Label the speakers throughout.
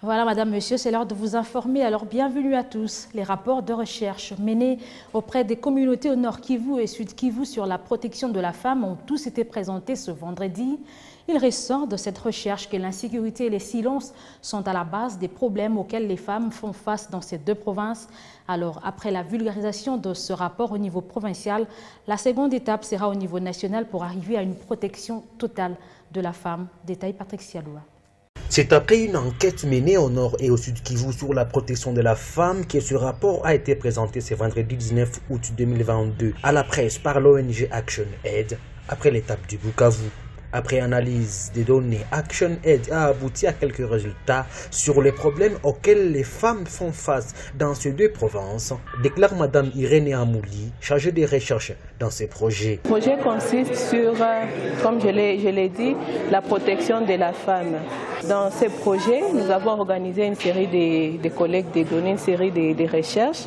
Speaker 1: Voilà, madame, monsieur, c'est l'heure de vous informer. Alors, bienvenue à tous. Les rapports de recherche menés auprès des communautés au Nord Kivu et Sud Kivu sur la protection de la femme ont tous été présentés ce vendredi. Il ressort de cette recherche que l'insécurité et les silences sont à la base des problèmes auxquels les femmes font face dans ces deux provinces. Alors, après la vulgarisation de ce rapport au niveau provincial, la seconde étape sera au niveau national pour arriver à une protection totale de la femme. Détail Patrick Sialoua.
Speaker 2: C'est après une enquête menée au Nord et au Sud Kivu sur la protection de la femme que ce rapport a été présenté ce vendredi 19 août 2022 à la presse par l'ONG Action Aid après l'étape du Bukavu. Après analyse des données, Action Aid a abouti à quelques résultats sur les problèmes auxquels les femmes font face dans ces deux provinces, déclare Madame Irène Amouli, chargée des recherches dans ces projets.
Speaker 3: Le projet consiste sur, comme je l'ai dit, la protection de la femme. Dans ce projet, nous avons organisé une série de collectes de données, une série de recherches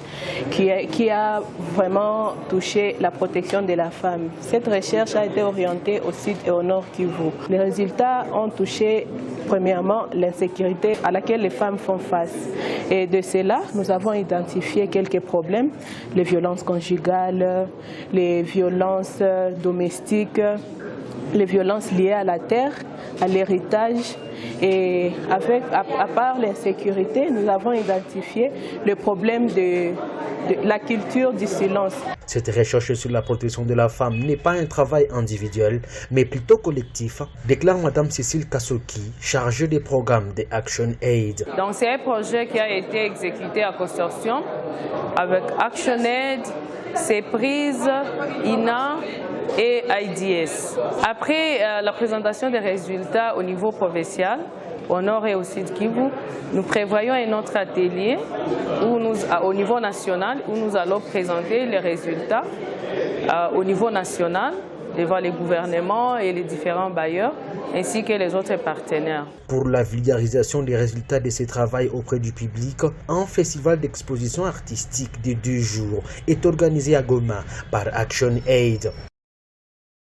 Speaker 3: qui a vraiment touché la protection de la femme. Cette recherche a été orientée au Sud et au Nord Kivu. Les résultats ont touché premièrement l'insécurité à laquelle les femmes font face. Et de cela, nous avons identifié quelques problèmes, les violences conjugales, les violences domestiques, les violences liées à la terre, à l'héritage. Et à part l'insécurité, nous avons identifié le problème de la culture du silence.
Speaker 2: Cette recherche sur la protection de la femme n'est pas un travail individuel, mais plutôt collectif, déclare Mme Cécile Kassoki, chargée des programmes de Action Aid.
Speaker 3: Donc c'est un projet qui a été exécuté à consortium avec Action Aid, CEPRIS, INA et IDS. Après la présentation des résultats au niveau provincial, au Nord et au Sud Kivu, nous prévoyons un autre atelier au niveau national où nous allons présenter les résultats au niveau national devant les gouvernements et les différents bailleurs ainsi que les autres partenaires.
Speaker 2: Pour la vulgarisation des résultats de ce travail auprès du public, un festival d'exposition artistique de 2 jours est organisé à Goma par Action Aid.